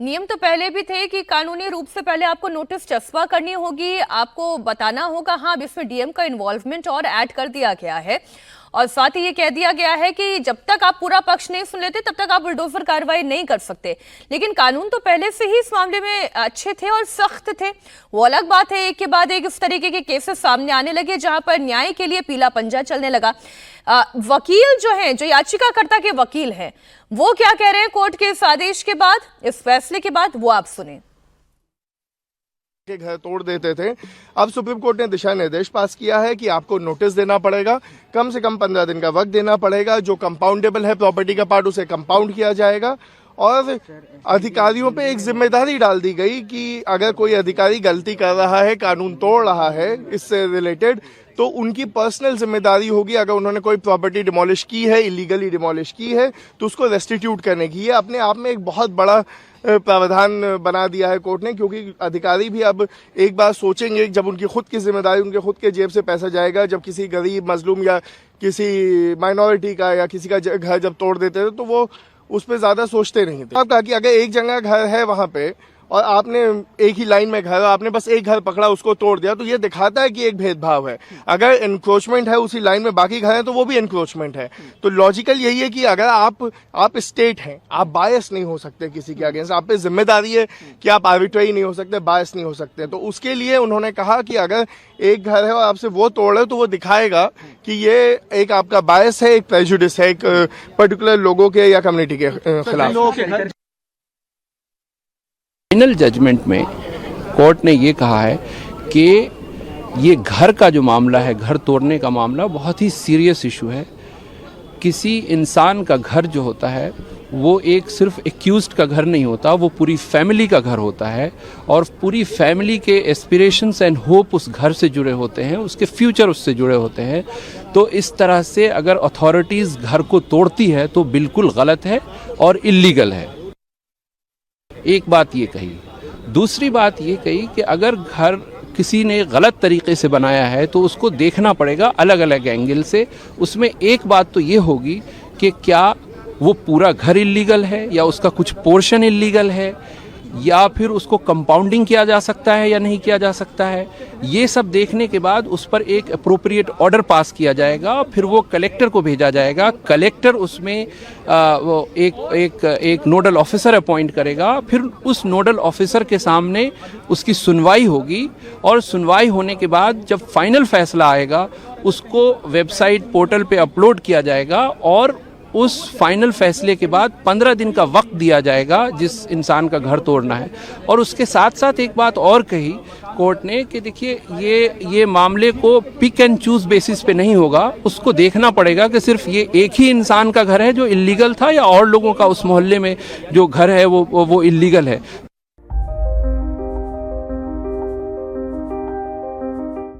नियम तो पहले भी थे कि कानूनी रूप से पहले आपको नोटिस चस्पा करनी होगी, आपको बताना होगा। हाँ, अब इसमें डीएम का इन्वॉल्वमेंट और ऐड कर दिया गया है और साथ ही ये कह दिया गया है कि जब तक आप पूरा पक्ष नहीं सुन लेते तब तक आप बुलडोजर कार्रवाई नहीं कर सकते। लेकिन कानून तो पहले से ही इस मामले में अच्छे थे और सख्त थे। वो अलग बात है, एक के बाद एक इस तरीके के केसेस सामने आने लगे जहां पर न्याय के लिए पीला पंजा चलने लगा। वकील जो है, जो याचिकाकर्ता के वकील हैं, वो क्या कह रहे हैं कोर्ट के इस आदेश के बाद, इस फैसले के बाद, वो आप सुने। के घर तोड़ देते थे। अब सुप्रीम कोर्ट ने दिशा निर्देश पास किया है कि आपको नोटिस देना पड़ेगा, कम से कम 15 दिन का वक्त देना पड़ेगा। जो कंपाउंडेबल है प्रॉपर्टी का पार्ट, उसे कंपाउंड किया जाएगा और अधिकारियों पे एक जिम्मेदारी डाल दी गई कि अगर कोई अधिकारी गलती कर रहा है, कानून तोड़ रहा है इससे रिलेटेड, तो उनकी पर्सनल जिम्मेदारी होगी। अगर उन्होंने कोई प्रॉपर्टी डिमोलिश की है, इलीगली डिमोलिश की है, तो उसको रेस्टिट्यूट करने की। ये अपने आप में एक बहुत बड़ा प्रावधान बना दिया है कोर्ट ने, क्योंकि अधिकारी भी अब एक बार सोचेंगे जब उनकी खुद की जिम्मेदारी, उनके खुद के जेब से पैसा जाएगा। जब किसी गरीब, मजलूम या किसी माइनॉरिटी का या किसी का घर जब तोड़ देते थे तो वो उस पर ज्यादा सोचते नहीं थे। आप कहा कि अगर एक जगह घर है वहां पे और आपने एक ही लाइन में घर, आपने बस एक घर पकड़ा, उसको तोड़ दिया, तो ये दिखाता है कि एक भेदभाव है। अगर एनक्रोचमेंट है उसी लाइन में बाकी घर है तो वो भी एनक्रोचमेंट है। तो लॉजिकल यही है कि अगर आप स्टेट हैं, आप बायस नहीं हो सकते किसी के अगेंस्ट, आप पे जिम्मेदारी है कि आप आर्बिट्रेरी नहीं हो सकते, बायस नहीं हो सकते। तो उसके लिए उन्होंने कहा कि अगर एक घर है और आपसे वो तोड़ है तो वो दिखाएगा कि ये एक आपका बायस है, एक प्रेजुडिस है, एक पर्टिकुलर लोगों के या कम्युनिटी के खिलाफ। फाइनल जजमेंट में कोर्ट ने ये कहा है कि ये घर का जो मामला है, घर तोड़ने का मामला बहुत ही सीरियस इशू है। किसी इंसान का घर जो होता है वो एक सिर्फ एक्यूज्ड का घर नहीं होता, वो पूरी फैमिली का घर होता है और पूरी फैमिली के एस्पिरेशंस एंड होप उस घर से जुड़े होते हैं, उसके फ्यूचर उससे जुड़े होते हैं। तो इस तरह से अगर अथॉरिटीज़ घर को तोड़ती है तो बिल्कुल गलत है और इल्लीगल है। एक बात ये कही। दूसरी बात ये कही कि अगर घर किसी ने गलत तरीके से बनाया है तो उसको देखना पड़ेगा अलग अलग एंगल से। उसमें एक बात तो ये होगी कि क्या वो पूरा घर इल्लीगल है या उसका कुछ पोर्शन इल्लीगल है, या फिर उसको कंपाउंडिंग किया जा सकता है या नहीं किया जा सकता है। ये सब देखने के बाद उस पर एक अप्रोप्रिएट ऑर्डर पास किया जाएगा, फिर वो कलेक्टर को भेजा जाएगा। कलेक्टर उसमें वो एक नोडल ऑफिसर अपॉइंट करेगा, फिर उस नोडल ऑफिसर के सामने उसकी सुनवाई होगी और सुनवाई होने के बाद जब फाइनल फैसला आएगा उसको वेबसाइट पोर्टल पे अपलोड किया जाएगा और उस फाइनल फैसले के बाद 15 दिन का वक्त दिया जाएगा जिस इंसान का घर तोड़ना है। और उसके साथ साथ एक बात और कही कोर्ट ने कि देखिए ये मामले को पिक एंड चूज बेसिस पे नहीं होगा, उसको देखना पड़ेगा कि सिर्फ ये एक ही इंसान का घर है जो इल्लीगल था या और लोगों का उस मोहल्ले में जो घर है वो इल्लीगल है।